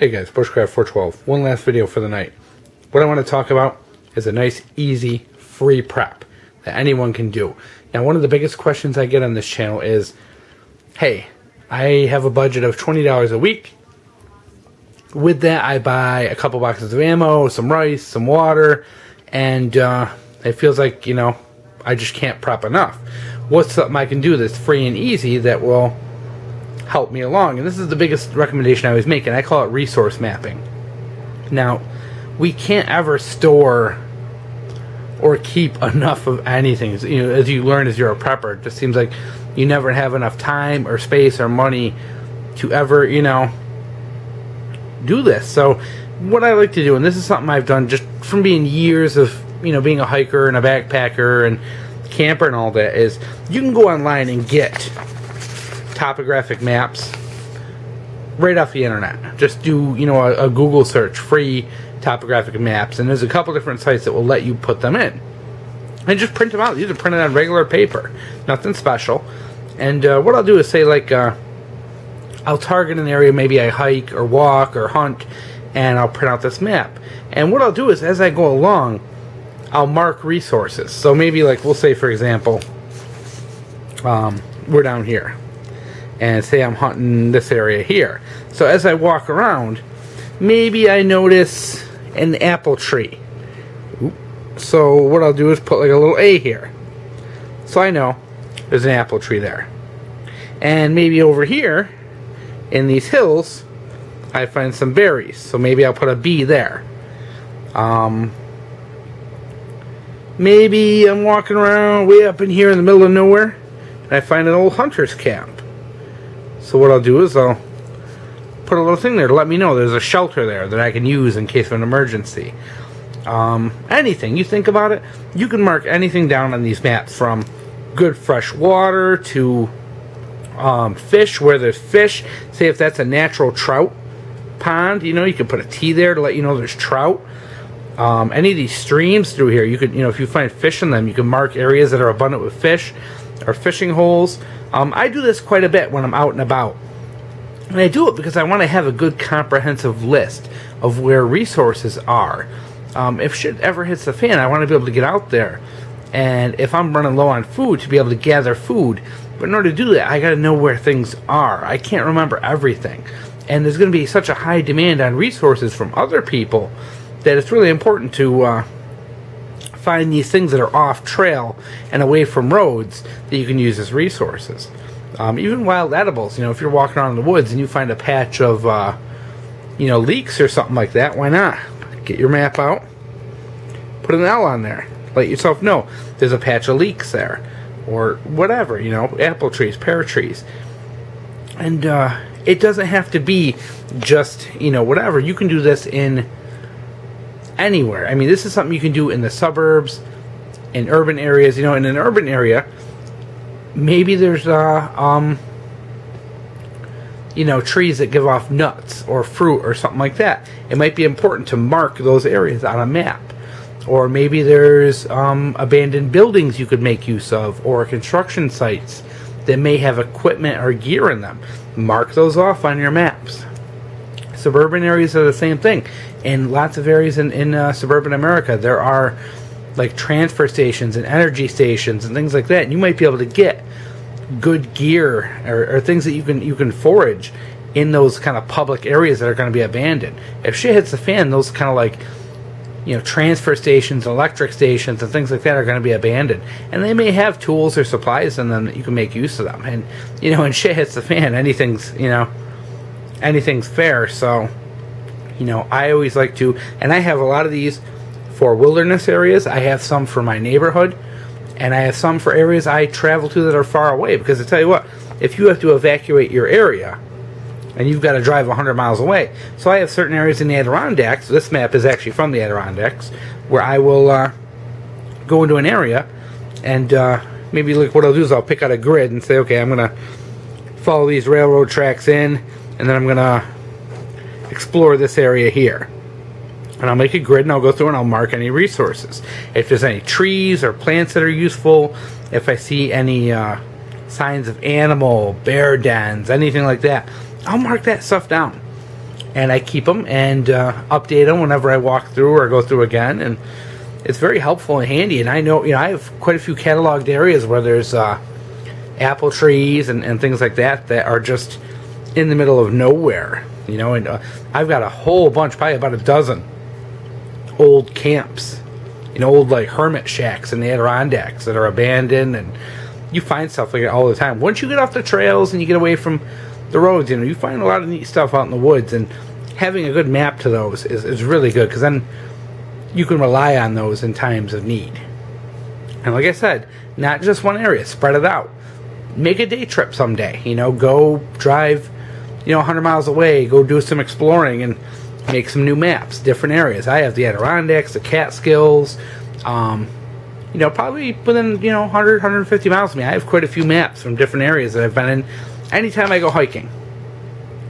Hey guys, Bushcraft412. One last video for the night. What I want to talk about is a nice, easy, free prep that anyone can do. Now, one of the biggest questions I get on this channel is, hey, I have a budget of $20 a week. With that, I buy a couple boxes of ammo, some rice, some water, and it feels like, you know, I just can't prep enough. What's something I can do that's free and easy that will help me along? And this is the biggest recommendation I always make, and I call it resource mapping. Now, we can't ever store or keep enough of anything. You know, as you learn as you're a prepper, it just seems like you never have enough time or space or money to ever, you know, do this. So what I like to do, and this is something I've done just from being years of, you know, being a hiker and a backpacker and camper and all that, is you can go online and get topographic maps right off the internet. Just do, you know, a Google search, free topographic maps, and there's a couple different sites that will let you put them in and just print them out. These are printed on regular paper, nothing special. And what I'll do is say, like, I'll target an area maybe I hike or walk or hunt, and I'll print out this map. And what I'll do is, as I go along, I'll mark resources. So maybe, like, we'll say, for example, we're down here, and say I'm hunting this area here. So as I walk around, maybe I notice an apple tree. So what I'll do is put like a little A here, so I know there's an apple tree there. And maybe over here in these hills I find some berries, so maybe I'll put a B there. Maybe I'm walking around way up in here in the middle of nowhere and I find an old hunter's camp. So what I'll do is I'll put a little thing there to let me know there's a shelter there that I can use in case of an emergency. Anything, you think about it, you can mark anything down on these maps, from good fresh water to fish, where there's fish. Say if that's a natural trout pond, you know, you can put a T there to let you know there's trout. Any of these streams through here, you could, you know, if you find fish in them, you can mark areas that are abundant with fish or fishing holes. I do this quite a bit when I'm out and about. And I do it because I want to have a good comprehensive list of where resources are. If shit ever hits the fan, I want to be able to get out there. And if I'm running low on food, to be able to gather food. But in order to do that, I got to know where things are. I can't remember everything. And there's going to be such a high demand on resources from other people that it's really important to find these things that are off trail and away from roads that you can use as resources. Even wild edibles, you know, if you're walking around in the woods and you find a patch of you know, leeks or something like that, why not get your map out, put an L on there, let yourself know there's a patch of leeks there, or whatever, you know, apple trees, pear trees. And it doesn't have to be just, you know, whatever. You can do this in anywhere. I mean, this is something you can do in the suburbs, in urban areas. You know, in an urban area, maybe there's you know, trees that give off nuts or fruit or something like that. It might be important to mark those areas on a map. Or maybe there's abandoned buildings you could make use of, or construction sites that may have equipment or gear in them. Mark those off on your maps. Suburban areas are the same thing. In lots of areas in suburban America, there are like transfer stations and energy stations and things like that. And you might be able to get good gear or things that you can forage in those kind of public areas that are going to be abandoned. If shit hits the fan, those kind of, like, you know, transfer stations, electric stations, and things like that are going to be abandoned. And they may have tools or supplies in them that you can make use of them. And, you know, when shit hits the fan, anything's, you know, anything's fair. So, you know, I always like to, and I have a lot of these for wilderness areas. I have some for my neighborhood, and I have some for areas I travel to that are far away. Because I tell you what, if you have to evacuate your area, and you've got to drive 100 miles away. So I have certain areas in the Adirondacks. This map is actually from the Adirondacks, where I will go into an area, and maybe, like, what I'll do is I'll pick out a grid and say, okay, I'm going to follow these railroad tracks in, and then I'm going to explore this area here. And I'll make a grid, and I'll go through and I'll mark any resources. If there's any trees or plants that are useful, if I see any signs of animal, bear dens, anything like that, I'll mark that stuff down. and I keep them and update them whenever I walk through or go through again, and it's very helpful and handy. And I know, I have quite a few cataloged areas where there's apple trees and things like that that are just in the middle of nowhere, and I've got a whole bunch, probably about a dozen old camps, old like hermit shacks in the Adirondacks that are abandoned, and you find stuff like that all the time. Once you get off the trails and you get away from the roads, you find a lot of neat stuff out in the woods, and having a good map to those is really good, because then you can rely on those in times of need. And like I said, not just one area, spread it out. Make a day trip someday, go drive 100 miles away, go do some exploring and make some new maps, different areas. I have the Adirondacks, the Catskills, probably within 100, 150 miles of me. I have quite a few maps from different areas that I've been in. Anytime I go hiking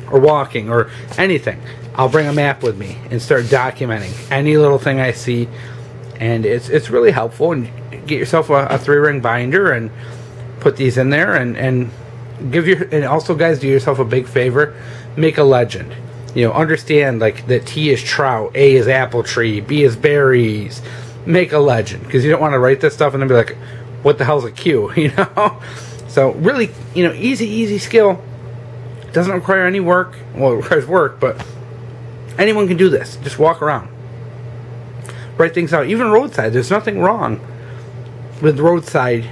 or walking or anything, I'll bring a map with me and start documenting any little thing I see, and it's really helpful. And get yourself a 3-ring binder and put these in there, and also, guys, do yourself a big favor, make a legend. Understand like that T is trout, A is apple tree, B is berries. Make a legend, because you don't want to write this stuff and then be like, what the hell's a Q? So really, easy skill. Doesn't require any work. Well, it requires work, but anyone can do this. Just walk around, write things out. Even roadside, there's nothing wrong with roadside,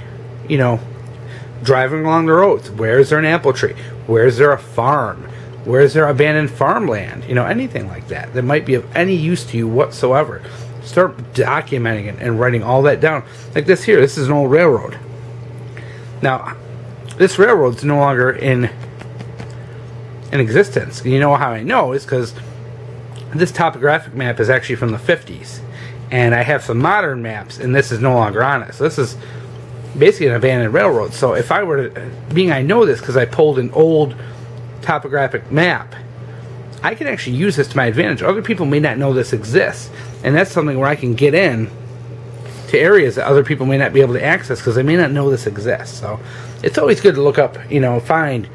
driving along the roads. Where is there an apple tree? Where is there a farm? Where is there abandoned farmland? Anything like that that might be of any use to you whatsoever. Start documenting it and writing all that down. Like this here, this is an old railroad. Now, this railroad's no longer in existence. You know how I know is because this topographic map is actually from the 50s. And I have some modern maps, and this is no longer on it. So this is basically an abandoned railroad. So if I were to, I know this because I pulled an old topographic map, I can actually use this to my advantage. Other people may not know this exists, and that's something where I can get in to areas that other people may not be able to access because they may not know this exists. So it's always good to look up, find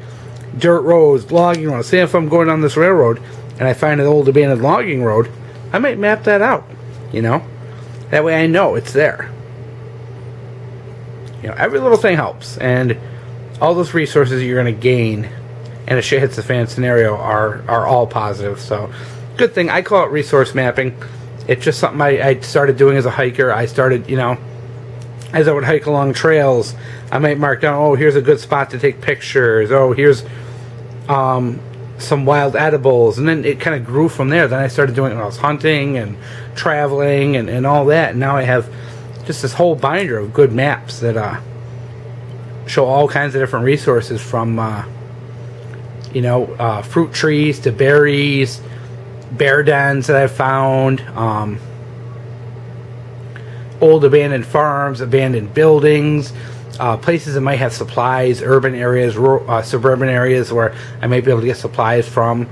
dirt roads, logging roads. Say if I'm going on this railroad and I find an old abandoned logging road, I might map that out, That way I know it's there. Every little thing helps, and all those resources you're going to gain in a shit hits the fan scenario are all positive. So good thing. I call it resource mapping. It's just something I started doing as a hiker. I started, as I would hike along trails, I might mark down, oh, here's a good spot to take pictures. Oh, here's some wild edibles. And then it kind of grew from there. Then I started doing it when I was hunting and traveling and all that. And now I have just this whole binder of good maps that show all kinds of different resources from, fruit trees to berries, bear dens that I've found, old abandoned farms, abandoned buildings, places that might have supplies, urban areas, suburban areas where I might be able to get supplies from.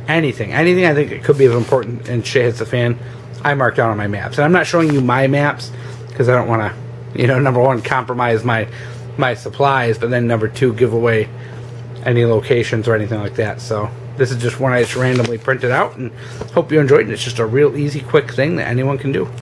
Anything I think it could be of important and shit hits the fan, I mark down on my maps. And I'm not showing you my maps because I don't want to, number one, compromise my supplies, but then number two, give away any locations or anything like that. So this is just one I just randomly printed out, and hope you enjoyed it. It's just a real easy, quick thing that anyone can do.